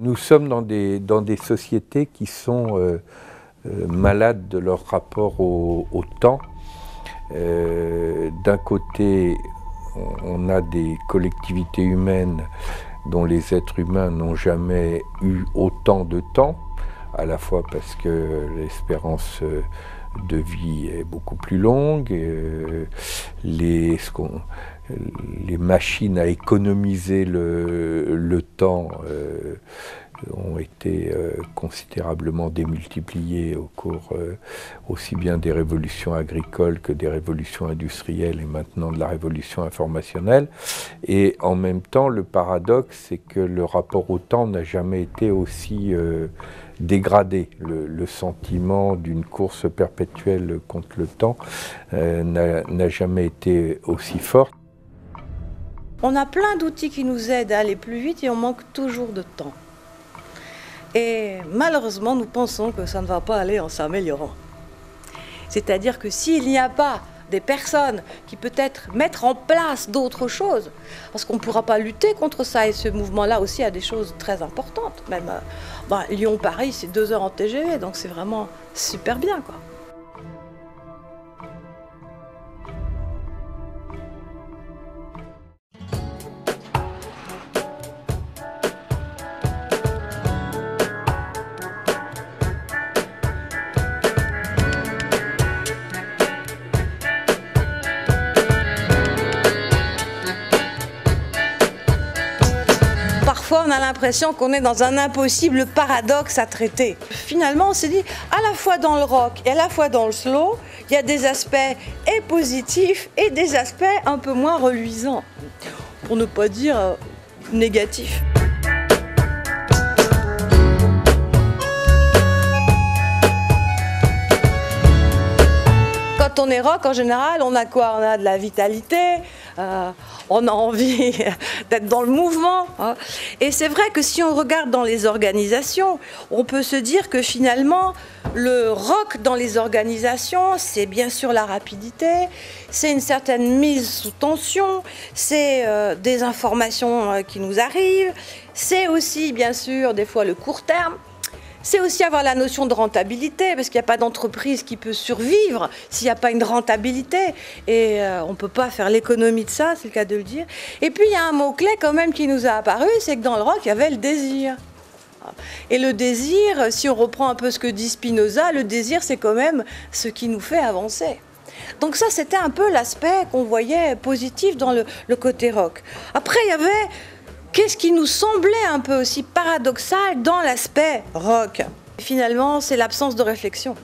Nous sommes dans des sociétés qui sont malades de leur rapport au temps. D'un côté, on a des collectivités humaines dont les êtres humains n'ont jamais eu autant de temps, à la fois parce que l'espérance de vie est beaucoup plus longue, les machines à économiser le temps ont été considérablement démultipliées au cours aussi bien des révolutions agricoles que des révolutions industrielles et maintenant de la révolution informationnelle. Et en même temps, le paradoxe, c'est que le rapport au temps n'a jamais été aussi dégradé. Le sentiment d'une course perpétuelle contre le temps n'a jamais été aussi fort. On a plein d'outils qui nous aident à aller plus vite et on manque toujours de temps. Et malheureusement, nous pensons que ça ne va pas aller en s'améliorant. C'est-à-dire que s'il n'y a pas des personnes qui peut-être mettre en place d'autres choses, parce qu'on ne pourra pas lutter contre ça, et ce mouvement-là aussi a des choses très importantes. Même Lyon-Paris, c'est 2 heures en TGV, donc c'est vraiment super bien, quoi. Parfois, on a l'impression qu'on est dans un impossible paradoxe à traiter. Finalement, on s'est dit, à la fois dans le rock et à la fois dans le slow, il y a des aspects et positifs et des aspects un peu moins reluisants, pour ne pas dire négatifs. Quand on est rock, en général, on a quoi? On a de la vitalité, on a envie d'être dans le mouvement. Hein. Et c'est vrai que si on regarde dans les organisations, on peut se dire que finalement, le rock dans les organisations, c'est bien sûr la rapidité, c'est une certaine mise sous tension, c'est des informations qui nous arrivent, c'est aussi bien sûr des fois le court terme. C'est aussi avoir la notion de rentabilité, parce qu'il n'y a pas d'entreprise qui peut survivre s'il n'y a pas une rentabilité. Et on ne peut pas faire l'économie de ça, c'est le cas de le dire. Et puis il y a un mot-clé quand même qui nous a apparu, c'est que dans le rock, il y avait le désir. Et le désir, si on reprend un peu ce que dit Spinoza, le désir, c'est quand même ce qui nous fait avancer. Donc ça, c'était un peu l'aspect qu'on voyait positif dans le côté rock. Après, il y avait... Qu'est-ce qui nous semblait un peu aussi paradoxal dans l'aspect rock? Finalement, c'est l'absence de réflexion.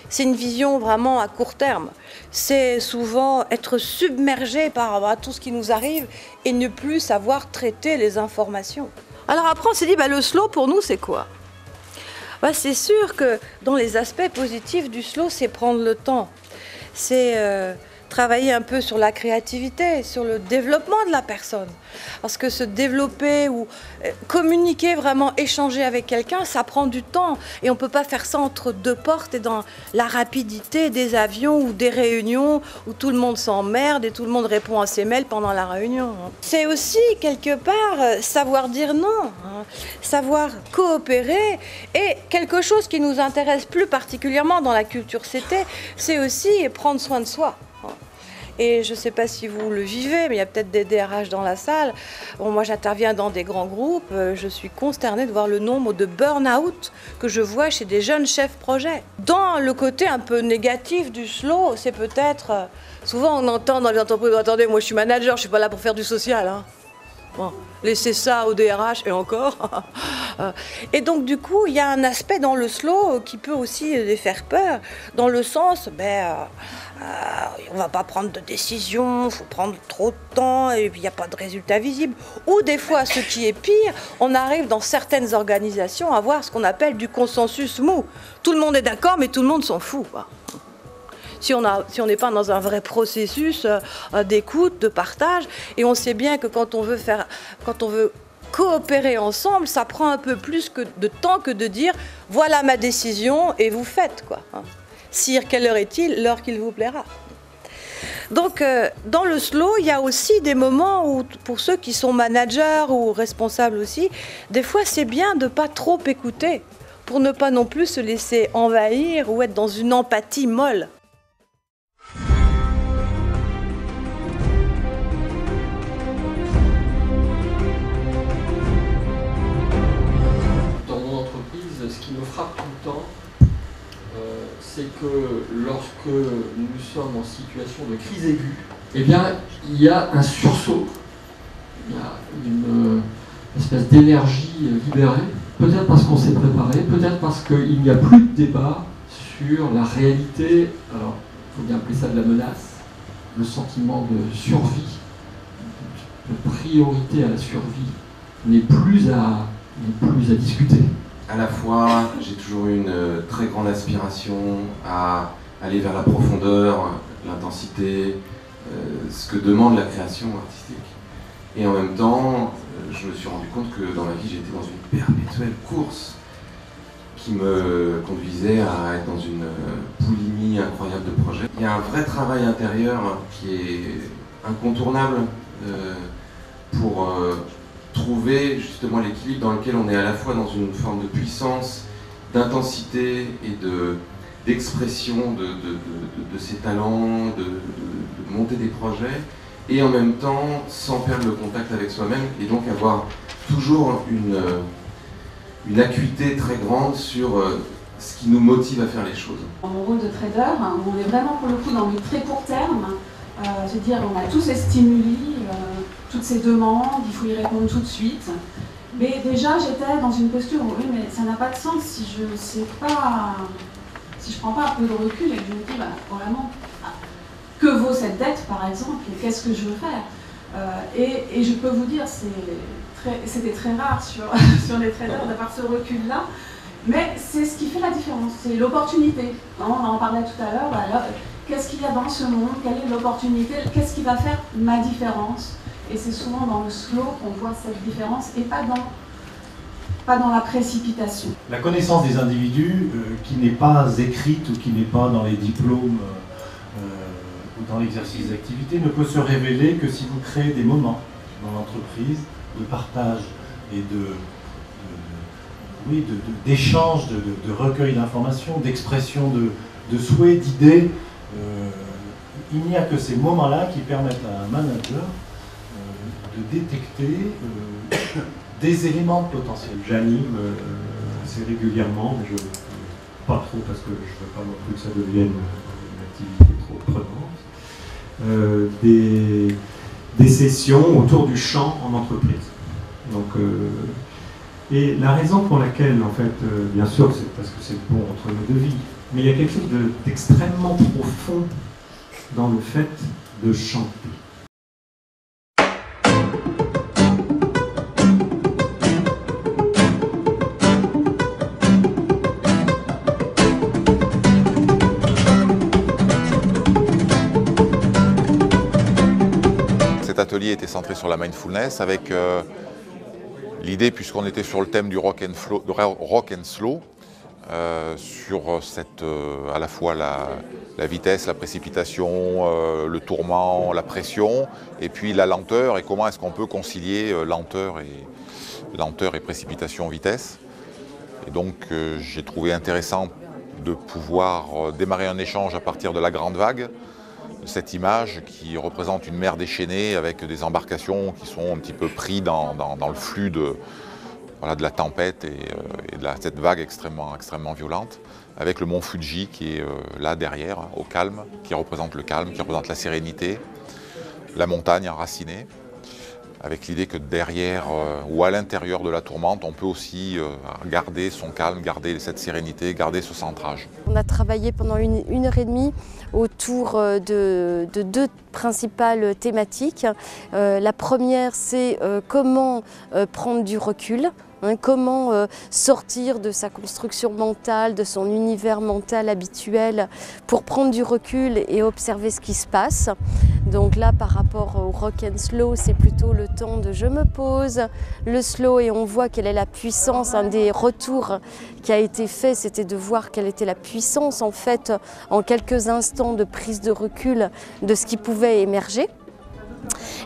C'est une vision vraiment à court terme. C'est souvent être submergé par tout ce qui nous arrive et ne plus savoir traiter les informations. Alors après, on s'est dit, le slow pour nous, c'est quoi? C'est sûr que dans les aspects positifs du slow, c'est prendre le temps. C'est... travailler un peu sur la créativité, sur le développement de la personne. Parce que se développer ou communiquer, vraiment échanger avec quelqu'un, ça prend du temps. Et on ne peut pas faire ça entre 2 portes et dans la rapidité des avions ou des réunions où tout le monde s'emmerde et tout le monde répond à ses mails pendant la réunion. C'est aussi, quelque part, savoir dire non, savoir coopérer. Et quelque chose qui nous intéresse plus particulièrement dans la culture CT, c'est aussi prendre soin de soi. Et je ne sais pas si vous le vivez, mais il y a peut-être des DRH dans la salle. Bon, moi, j'interviens dans des grands groupes. Je suis consternée de voir le nombre de burn-out que je vois chez des jeunes chefs projet. Dans le côté un peu négatif du slow, c'est peut-être... souvent, on entend dans les entreprises, attendez, moi, je suis manager, je ne suis pas là pour faire du social. Hein. Bon, laissez ça au DRH et encore. Et donc, du coup, il y a un aspect dans le slow qui peut aussi les faire peur, dans le sens, on ne va pas prendre de décision, il faut prendre trop de temps et puis il n'y a pas de résultat visible. Ou des fois, ce qui est pire, on arrive dans certaines organisations à avoir ce qu'on appelle du consensus mou. Tout le monde est d'accord, mais tout le monde s'en fout. Si on n'est pas dans un vrai processus d'écoute, de partage, et on sait bien que quand on veut coopérer ensemble, ça prend un peu plus de temps que de dire « voilà ma décision et vous faites ». Sire, quelle heure est-il? L'heure qu'il vous plaira. Donc, dans le slow, il y a aussi des moments où, pour ceux qui sont managers ou responsables aussi, des fois c'est bien de ne pas trop écouter, pour ne pas non plus se laisser envahir ou être dans une empathie molle. Dans mon entreprise, ce qui me frappe tout le temps, c'est que lorsque nous sommes en situation de crise aiguë, eh bien, il y a un sursaut, il y a une espèce d'énergie libérée, peut-être parce qu'on s'est préparé, peut-être parce qu'il n'y a plus de débat sur la réalité, alors il faut bien appeler ça de la menace, le sentiment de survie, de priorité à la survie, n'est plus à discuter. À la fois, j'ai toujours eu une très grande aspiration à aller vers la profondeur, l'intensité, ce que demande la création artistique. Et en même temps, je me suis rendu compte que dans ma vie, j'étais dans une perpétuelle course qui me conduisait à être dans une boulimie incroyable de projets. Il y a un vrai travail intérieur qui est incontournable pour trouver justement l'équilibre dans lequel on est à la fois dans une forme de puissance, d'intensité et d'expression de ses talents, de monter des projets, et en même temps sans perdre le contact avec soi-même, et donc avoir toujours une acuité très grande sur ce qui nous motive à faire les choses. Dans mon rôle de trader, on est vraiment pour le coup dans du très court terme, c'est-à-dire on a tous ces stimuli, toutes ces demandes, il faut y répondre tout de suite. Mais déjà j'étais dans une posture où oui mais ça n'a pas de sens si je sais pas, si je prends pas un peu de recul et que je me dis bah, vraiment que vaut cette dette par exemple et qu'est-ce que je veux faire. Et je peux vous dire c'était très rare sur les traders d'avoir ce recul-là, mais c'est ce qui fait la différence, c'est l'opportunité. On en parlait tout à l'heure, voilà, qu'est-ce qu'il y a dans ce monde, quelle est l'opportunité, qu'est-ce qui va faire ma différence. Et c'est souvent dans le slow qu'on voit cette différence et pas dans la précipitation. La connaissance des individus qui n'est pas écrite ou qui n'est pas dans les diplômes ou dans l'exercice d'activité ne peut se révéler que si vous créez des moments dans l'entreprise de partage et d'échange, de recueil d'informations, d'expression de souhaits, d'idées. Il n'y a que ces moments-là qui permettent à un manager de détecter des éléments potentiels. J'anime assez régulièrement, mais pas trop parce que je ne veux pas non plus que ça devienne une activité trop prenante, des sessions autour du chant en entreprise. Donc, et la raison pour laquelle, en fait, bien sûr, c'est parce que c'est le pont entre nos deux vies, mais il y a quelque chose d'extrêmement profond dans le fait de chanter. Cet atelier était centré sur la mindfulness avec l'idée, puisqu'on était sur le thème du rock and slow, sur cette, à la fois la vitesse, la précipitation, le tourment, la pression, et puis la lenteur, et comment est-ce qu'on peut concilier lenteur et précipitation, vitesse. Et donc j'ai trouvé intéressant de pouvoir démarrer un échange à partir de la grande vague, cette image qui représente une mer déchaînée avec des embarcations qui sont un petit peu pris dans le flux de la tempête et de cette vague extrêmement violente, avec le mont Fuji qui est là derrière, au calme, qui représente le calme, qui représente la sérénité, la montagne enracinée, avec l'idée que derrière ou à l'intérieur de la tourmente, on peut aussi garder son calme, garder cette sérénité, garder ce centrage. On a travaillé pendant une heure et demie autour de deux principales thématiques. La première, c'est comment prendre du recul. Comment sortir de sa construction mentale, de son univers mental habituel pour prendre du recul et observer ce qui se passe. Donc là, par rapport au rock and slow, c'est plutôt le temps de je me pose, le slow, et on voit quelle est la puissance. Un des retours qui a été fait, c'était de voir quelle était la puissance en fait, en quelques instants de prise de recul de ce qui pouvait émerger.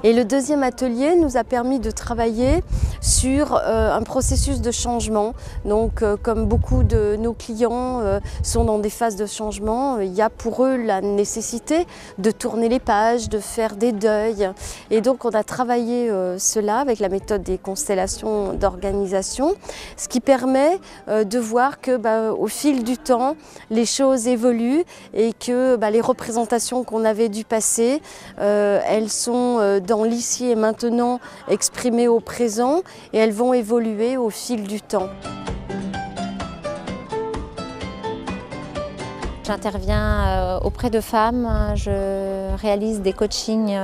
Et le deuxième atelier nous a permis de travailler sur un processus de changement. Donc comme beaucoup de nos clients sont dans des phases de changement, il y a pour eux la nécessité de tourner les pages, de faire des deuils. Et donc on a travaillé cela avec la méthode des constellations d'organisation, ce qui permet de voir que au fil du temps, les choses évoluent et que les représentations qu'on avait du passé, elles sont dans l'ici et maintenant exprimées au présent, et elles vont évoluer au fil du temps. J'interviens auprès de femmes, je réalise des coachings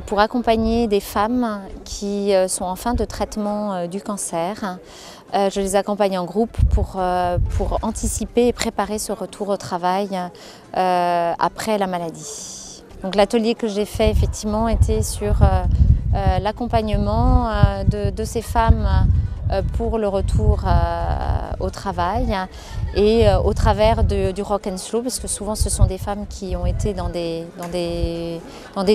pour accompagner des femmes qui sont en fin de traitement du cancer. Je les accompagne en groupe pour anticiper et préparer ce retour au travail après la maladie. Donc l'atelier que j'ai fait effectivement était sur l'accompagnement de ces femmes pour le retour au travail et au travers du rock and slow, parce que souvent ce sont des femmes qui ont été dans des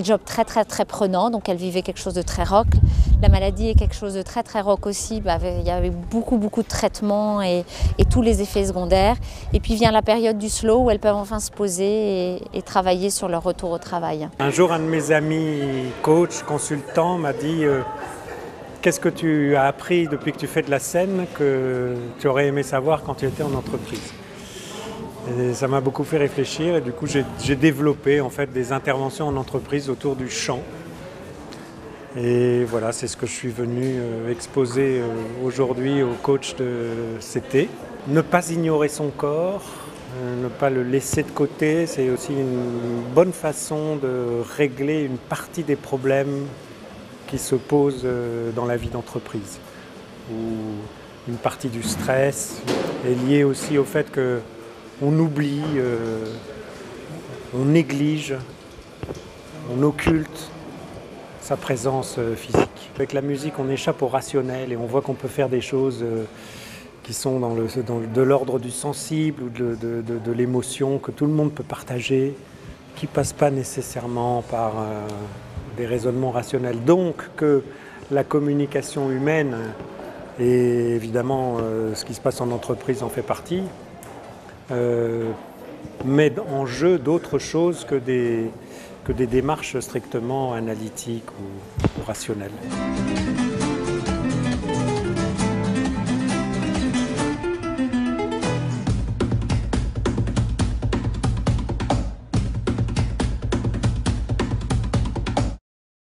jobs très prenants, donc elles vivaient quelque chose de très rock. La maladie est quelque chose de très rock aussi, il y avait beaucoup de traitements et tous les effets secondaires. Et puis vient la période du slow où elles peuvent enfin se poser et travailler sur leur retour au travail. Un jour, un de mes amis coach, consultant, m'a dit qu'est-ce que tu as appris depuis que tu fais de la scène que tu aurais aimé savoir quand tu étais en entreprise? Et ça m'a beaucoup fait réfléchir, et du coup j'ai développé en fait des interventions en entreprise autour du chant. Et voilà, c'est ce que je suis venu exposer aujourd'hui aux coachs de CT. Ne pas ignorer son corps, ne pas le laisser de côté, c'est aussi une bonne façon de régler une partie des problèmes qui se posent dans la vie d'entreprise. Où une partie du stress est liée aussi au fait qu'on oublie, on néglige, on occulte sa présence physique. Avec la musique, on échappe au rationnel et on voit qu'on peut faire des choses qui sont de l'ordre du sensible ou de l'émotion, que tout le monde peut partager, qui ne passent pas nécessairement par des raisonnements rationnels. Donc que la communication humaine, et évidemment ce qui se passe en entreprise en fait partie, met en jeu d'autres choses que des démarches strictement analytiques ou rationnelles.